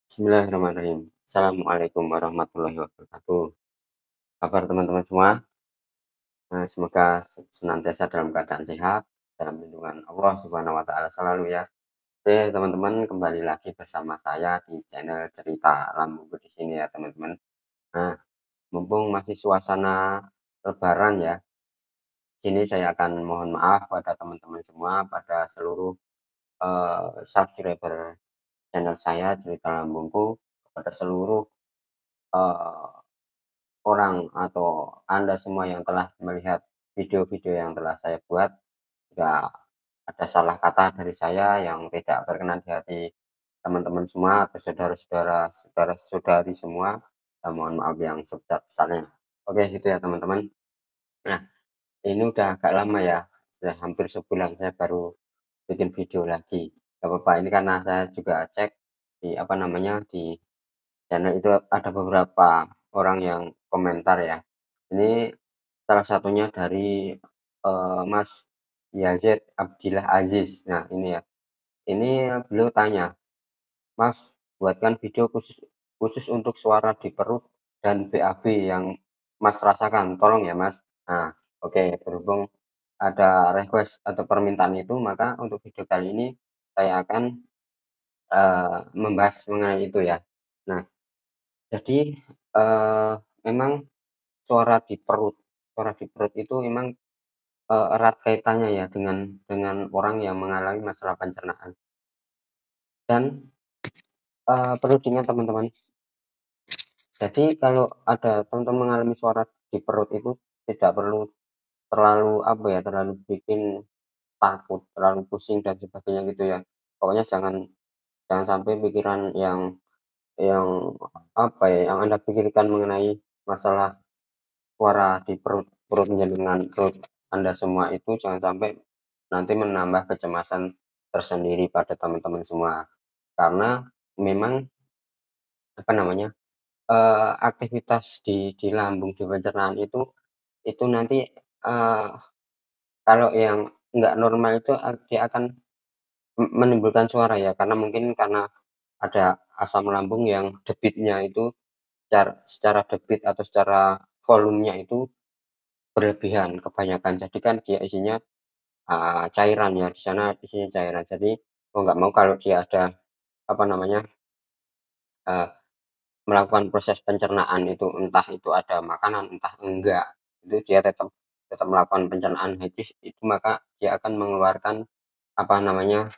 Bismillahirrahmanirrahim. Assalamualaikum warahmatullahi wabarakatuh. Kabar teman-teman semua? Nah, semoga senantiasa dalam keadaan sehat, dalam lindungan Allah Subhanahu wa Ta'ala selalu ya. Oke, teman-teman, kembali lagi bersama saya di channel Cerita Lambungku di sini ya, teman-teman. Nah, mumpung masih suasana Lebaran ya, sini saya akan mohon maaf pada teman-teman semua, pada seluruh subscriber channel saya Cerita Lambungku, kepada seluruh eh, orang atau Anda semua yang telah melihat video-video yang telah saya buat, jika ada salah kata dari saya yang tidak berkenan di hati teman-teman semua atau saudara-saudara, saudara-saudari semua, saya mohon maaf yang sebesar-besarnya. Oke, gitu ya teman-teman. Nah, ini udah agak lama ya, sudah hampir sebulan saya baru bikin video lagi. Gak apa-apa, ini karena saya juga cek di apa namanya di channel itu ada beberapa orang yang komentar ya. Ini salah satunya dari Mas Yazid Abdillah Aziz. Nah, ini ya. Ini beliau tanya, "Mas, buatkan video khusus khusus untuk suara di perut dan BAB yang Mas rasakan, tolong ya, Mas." Nah, oke, berhubung ada request atau permintaan itu, maka untuk video kali ini saya akan membahas mengenai itu ya. Nah, jadi memang suara di perut itu memang erat kaitannya ya dengan orang yang mengalami masalah pencernaan. Dan perlu diingat teman-teman, jadi kalau ada teman-teman mengalami suara di perut itu tidak perlu terlalu apa ya, terlalu bikin takut, terlalu pusing dan sebagainya gitu ya. Pokoknya jangan jangan sampai pikiran yang apa ya, yang Anda pikirkan mengenai masalah suara di perut perut dengan perut Anda semua itu jangan sampai nanti menambah kecemasan tersendiri pada teman-teman semua. Karena memang apa namanya, aktivitas di lambung, di pencernaan itu nanti, eee, kalau yang nggak normal itu dia akan menimbulkan suara ya, karena mungkin karena ada asam lambung yang debitnya itu secara debit atau secara volumenya itu berlebihan, kebanyakan. Jadi kan dia isinya, cairan ya, di sana isinya cairan. Jadi mau nggak mau kalau dia ada apa namanya, eee melakukan proses pencernaan itu, entah itu ada makanan, entah enggak, itu dia tetap tetap melakukan pencernaan itu maka dia akan mengeluarkan, apa namanya,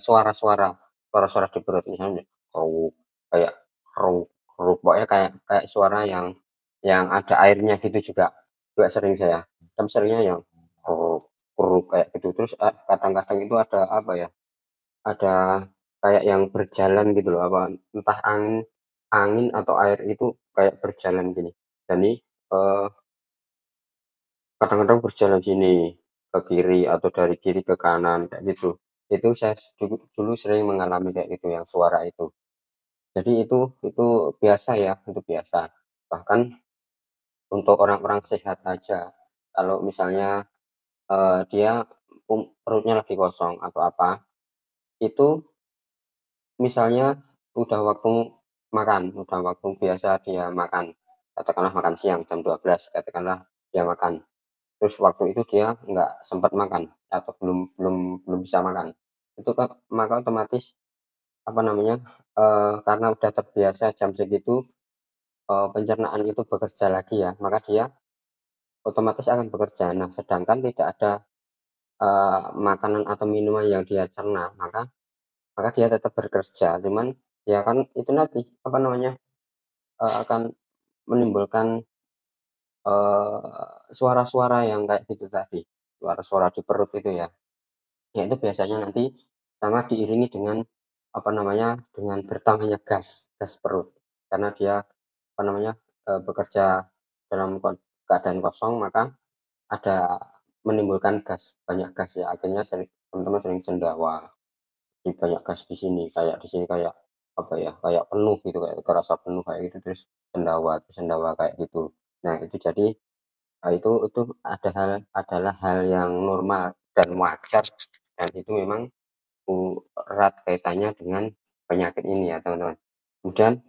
suara-suara suara-suara di perut misalnya "kruk", kayak "kruk kruk", pokoknya kayak kayak suara yang ada airnya gitu juga juga sering saya, tapi seringnya yang "kruk kruk" kayak gitu. Terus, kadang-kadang itu ada apa ya, ada kayak yang berjalan gitu loh, apa entah angin angin atau air itu kayak berjalan gini. Jadi, eee, kadang-kadang berjalan sini, ke kiri atau dari kiri ke kanan kayak gitu. Itu saya dulu dulu sering mengalami kayak gitu yang suara itu. Jadi itu biasa ya, itu biasa. Bahkan untuk orang-orang sehat aja, kalau misalnya, dia perutnya lagi kosong atau apa, itu misalnya udah waktu biasa dia makan, katakanlah makan siang jam 12 katakanlah dia makan, terus waktu itu dia nggak sempat makan atau belum belum belum bisa makan, itu kan maka otomatis apa namanya, karena udah terbiasa jam segitu, pencernaan itu bekerja lagi ya, maka dia otomatis akan bekerja. Nah, sedangkan tidak ada, makanan atau minuman yang dia cerna, maka dia tetap bekerja, cuman ya kan itu nanti, apa namanya, akan menimbulkan, suara-suara yang kayak gitu tadi, suara-suara di perut itu ya. Ya itu biasanya nanti sama diiringi dengan, apa namanya, dengan bertambahnya gas perut. Karena dia, apa namanya, bekerja dalam keadaan kosong, maka ada menimbulkan gas, banyak gas ya, akhirnya teman-teman sering sendawa. Banyak gas di sini, kayak di sini kayak, apa ya, kayak penuh gitu, kayak kerasa penuh kayak gitu, terus sendawa kayak gitu. Nah itu jadi, itu adalah hal yang normal dan wajar dan itu memang erat kaitannya dengan penyakit ini ya teman-teman. Kemudian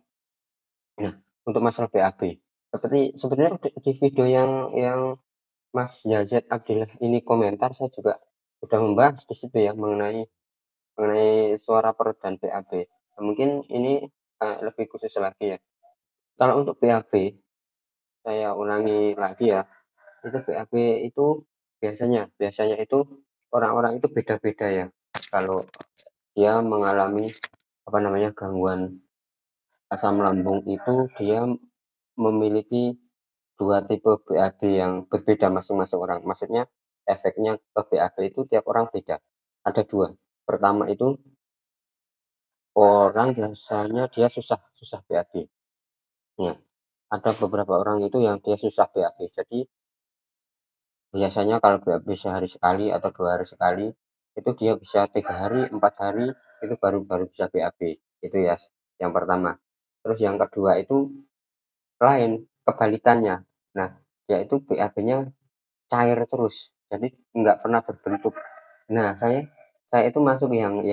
nah, untuk masalah BAB, sebenarnya di video yang Mas Yazid Abdillah ini komentar, saya juga sudah membahas di situ ya mengenai mengenai suara perut dan BAB. Mungkin ini lebih khusus lagi ya. Kalau untuk BAB, saya ulangi lagi ya, itu BAB itu biasanya itu orang-orang itu beda-beda ya. Kalau dia mengalami apa namanya gangguan asam lambung itu dia memiliki dua tipe BAB yang berbeda masing-masing orang. Maksudnya efeknya ke BAB itu tiap orang beda. Ada dua. Pertama itu orang biasanya dia susah susah BAB. Ya, ada beberapa orang itu yang dia susah BAB. Jadi biasanya kalau BAB sehari sekali atau 2 hari sekali, itu dia bisa 3 hari, 4 hari itu baru baru bisa BAB. Itu ya yang pertama. Terus yang kedua itu lain, kebalikannya. Nah, yaitu BAB-nya cair terus, jadi nggak pernah berbentuk. Nah, saya itu masuk yang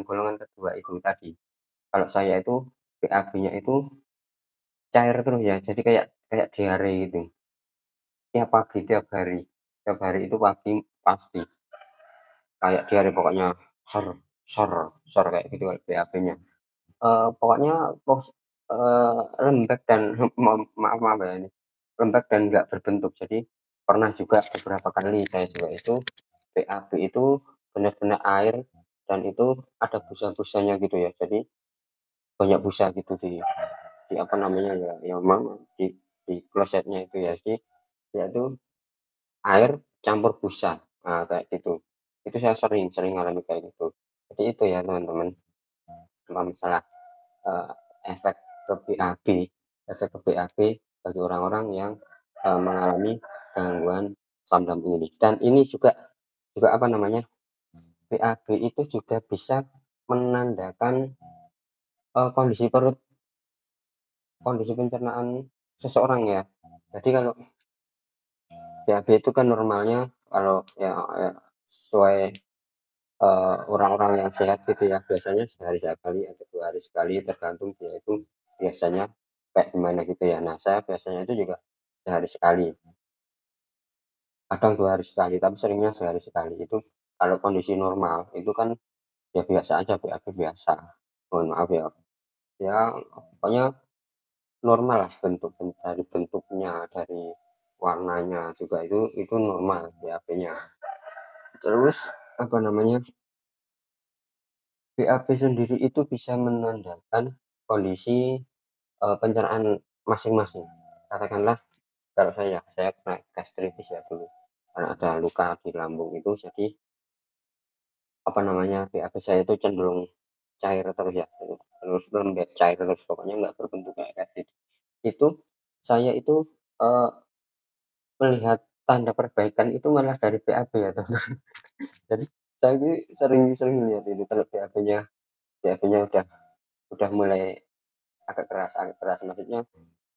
golongan kedua itu tadi. Kalau saya itu BAB-nya itu cair terus ya, jadi kayak kayak diare gitu. Tiap pagi, tiap hari itu pagi pasti kayak diare pokoknya ser ser ser kayak gitu BAB-nya. Pokoknya lembek dan maaf ya ini, lembek dan nggak berbentuk. Jadi pernah juga beberapa kali saya juga itu BAB itu benar-benar air dan itu ada busa-busanya gitu ya. Jadi banyak busa gitu di apa namanya ya, yang memang di klosetnya itu ya. Jadi dia itu air campur busa, nah kayak gitu. Itu saya sering sering ngalami kayak gitu. Jadi itu ya teman-teman, kalau misalnya Eee, efek ke BAB efek ke BAB bagi orang-orang yang mengalami gangguan asam lambung ini. Dan ini juga juga apa namanya, BAB itu juga bisa menandakan kondisi perut, kondisi pencernaan seseorang ya. Jadi kalau BAB itu kan normalnya kalau ya sesuai orang-orang yang sehat gitu ya, biasanya sehari sekali atau 2 hari sekali, tergantung dia itu biasanya kayak gimana gitu ya. Nah, saya biasanya itu juga sehari sekali, kadang 2 hari sekali, tapi seringnya sehari sekali. Itu kalau kondisi normal itu kan ya biasa aja, BAB biasa, mohon maaf ya. Ya pokoknya normal lah, dari bentuknya, dari warnanya juga itu normal BAB-nya. Terus apa namanya, BAB sendiri itu bisa menandakan kondisi pencernaan masing-masing. Katakanlah kalau saya kena gastritis ya dulu, karena ada luka di lambung itu, jadi apa namanya, BAB saya itu cenderung cair terus ya, terus lembek, cair terus, pokoknya nggak berbentuk kayak gastritis. Itu saya itu melihat tanda perbaikan itu malah dari BAB ya teman. Jadi saya ini sering lihat itu kalau BAB-nya udah mulai agak keras, maksudnya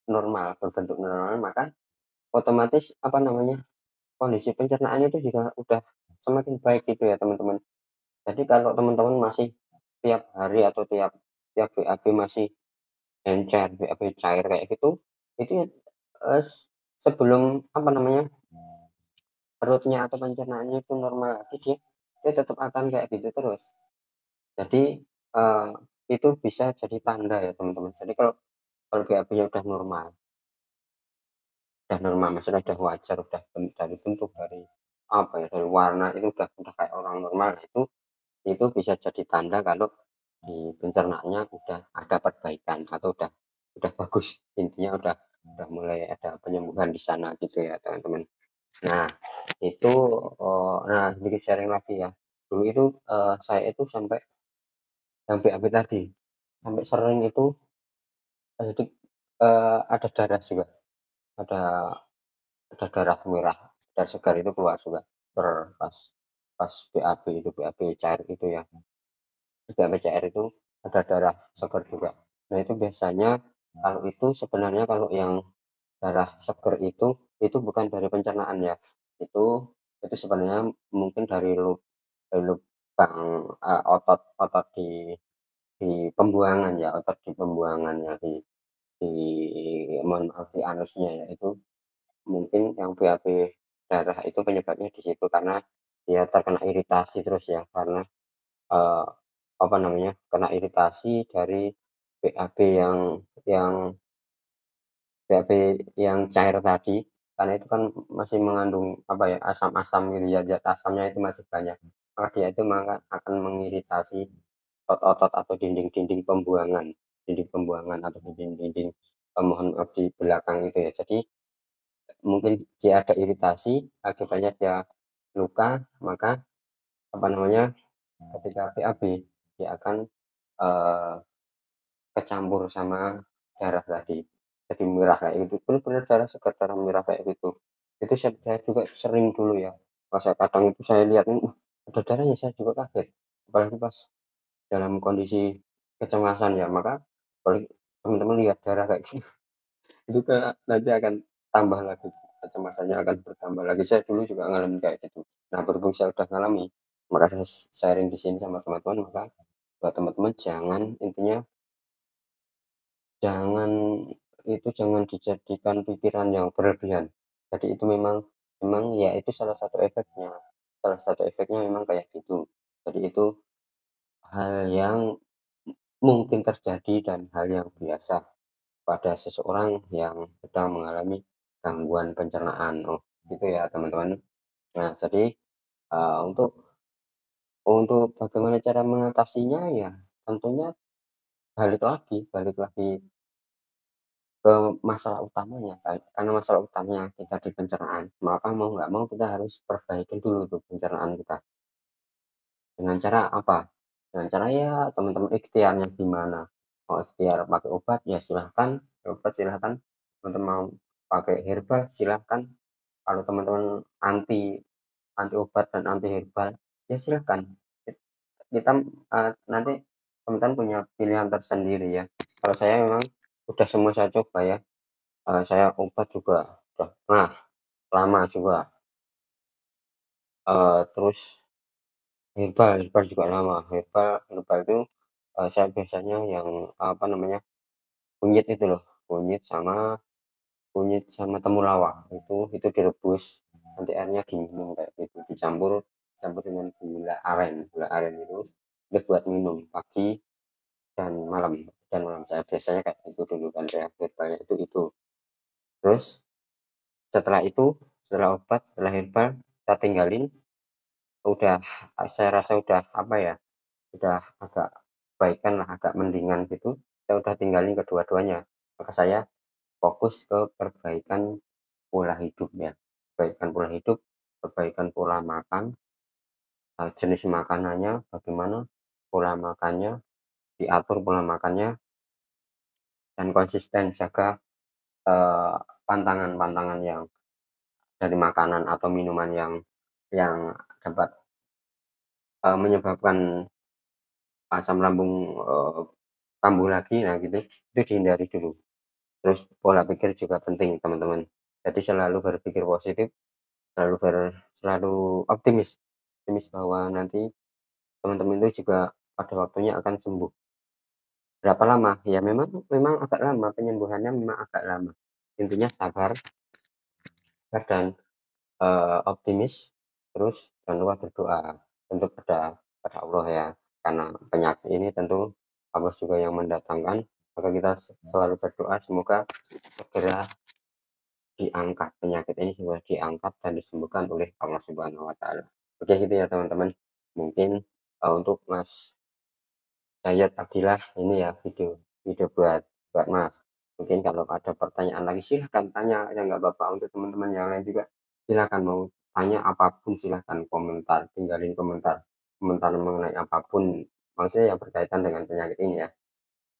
normal, berbentuk normal, maka otomatis apa namanya, kondisi pencernaannya itu juga udah semakin baik gitu ya teman-teman. Jadi kalau teman-teman masih tiap hari atau tiap tiap BAB masih encer, BAB cair kayak gitu, itu ya sebelum apa namanya, perutnya atau pencernaannya itu normal lagi, dia tetap akan kayak gitu terus. Jadi itu bisa jadi tanda ya teman-teman. Jadi kalau kalau BAB-nya udah normal, maksudnya udah wajar, udah dari bentuk, dari apa ya, dari warna itu udah kayak orang normal. Nah, itu bisa jadi tanda kalau di pencernaannya udah ada perbaikan atau udah bagus, intinya udah mulai ada penyembuhan di sana gitu ya teman-teman. Nah itu nah sedikit sharing lagi ya, dulu itu saya itu sampai yang BAB tadi sampai sering itu jadi ada darah juga, ada ada darah merah, darah segar itu keluar juga pas pas BAB itu, BAB cair itu ya. BAB cair itu ada darah segar juga. Nah, itu biasanya kalau itu sebenarnya kalau yang darah segar itu bukan dari pencernaan ya. Itu itu sebenarnya mungkin dari lubang otot otot di pembuangan ya, otot di pembuangannya, di mohon maaf di anusnya ya, itu mungkin yang BAB darah itu penyebabnya di situ karena dia terkena iritasi terus ya, karena, eee, apa namanya, kena iritasi dari BAB yang BAB yang cair tadi, karena itu kan masih mengandung, apa ya, asam-asam gitu ya, zat asamnya itu masih banyak, maka dia itu maka akan mengiritasi otot-otot atau dinding pembuangan atau dinding-dinding, mohon maaf di belakang itu ya. Jadi mungkin dia ada iritasi, akibatnya dia luka, maka apa namanya, ketika BAB dia akan, eee, kecampur sama darah tadi, jadi merah kayak gitu, bener-bener darah segar, darah merah kayak gitu. Itu saya juga sering dulu ya, pas saya kadang itu saya lihat, ada darahnya, saya juga kaget, apalagi pas dalam kondisi kecemasan ya, maka apalagi teman-teman lihat darah kayak gitu, itu nanti akan tambah lagi, kecemasannya akan bertambah lagi. Saya dulu juga ngalamin kayak gitu. Nah, berhubung saya udah ngalami, maka saya sharing di sini sama teman-teman, maka buat teman-teman jangan, intinya jangan jangan dijadikan pikiran yang berlebihan. Jadi itu memang memang ya itu salah satu efeknya memang kayak gitu. Jadi itu hal yang mungkin terjadi dan hal yang biasa pada seseorang yang sedang mengalami gangguan pencernaan. Oh, gitu ya, teman-teman. Nah, jadi, untuk bagaimana cara mengatasinya, ya tentunya balik lagi ke masalah utamanya, karena masalah utamanya kita di pencernaan, maka mau nggak mau kita harus perbaiki dulu tuh pencernaan kita. Dengan cara apa? Dengan cara ya teman-teman ikhtiarnya gimana, mau ikhtiar pakai obat ya silahkan, teman-teman mau pakai herbal silahkan, kalau teman-teman anti anti obat dan anti herbal ya silahkan. Kita, nanti teman-teman punya pilihan tersendiri ya. Kalau saya memang udah semua saya coba ya, saya obat juga udah pernah, lama juga, terus herbal juga lama. Herbal herbal itu, saya biasanya yang, apa namanya, kunyit itu loh, kunyit sama temulawak, itu direbus, nanti airnya diminum kayak gitu, dicampur campur dengan gula aren itu buat minum pagi dan malam saya biasanya kayak gitu dulu kan, saya herbalnya itu. Terus setelah obat, setelah herbal, saya tinggalin, udah, saya rasa udah, apa ya, udah agak baikan lah, agak mendingan gitu, saya udah tinggalin kedua-duanya, maka saya fokus ke perbaikan pola hidup ya, perbaikan pola makan, jenis makanannya bagaimana, pola makannya, diatur pola makannya, dan konsisten jaga, eee, pantangan-pantangan yang dari makanan atau minuman yang dapat, menyebabkan asam lambung, kambuh lagi, nah gitu, itu dihindari dulu. Terus pola pikir juga penting, teman-teman. Jadi selalu berpikir positif, selalu optimis, bahwa nanti teman-teman itu juga pada waktunya akan sembuh. Berapa lama? Ya memang memang agak lama, penyembuhannya memang agak lama. Intinya sabar dan, optimis, terus jangan lupa berdoa, tentu pada pada Allah ya, karena penyakit ini tentu Allah juga yang mendatangkan, maka kita selalu berdoa semoga segera diangkat, penyakit ini segera diangkat dan disembuhkan oleh Allah Subhanahu wa taala. Oke gitu ya teman-teman. Mungkin, untuk Mas Dayat Abdillah ini ya, video video buat buat Mas. Mungkin kalau ada pertanyaan lagi silahkan tanya, ya nggak apa-apa. Untuk teman-teman yang lain juga silahkan, mau tanya apapun silahkan komentar, tinggalin komentar, komentar mengenai apapun, maksudnya yang berkaitan dengan penyakit ini ya.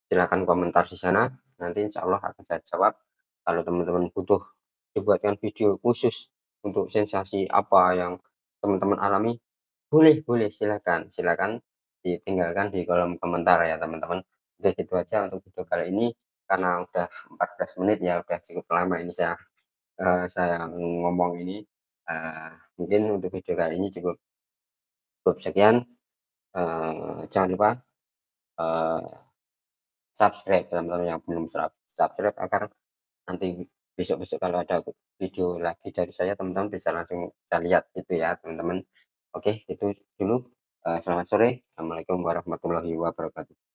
Silahkan komentar di sana, nanti insya Allah akan saya jawab. Kalau teman-teman butuh dibuatkan video khusus untuk sensasi apa yang teman-teman alami, boleh boleh, silakan ditinggalkan di kolom komentar ya teman-teman. Udah gitu aja untuk video kali ini, karena udah 14 menit ya, udah cukup lama ini saya ngomong ini. Mungkin untuk video kali ini cukup cukup sekian, jangan lupa eee, subscribe teman-teman yang belum subscribe agar nanti besok-besok kalau ada video lagi dari saya teman-teman bisa langsung bisa lihat gitu ya teman-teman. Oke itu dulu, selamat sore. Assalamualaikum warahmatullahi wabarakatuh.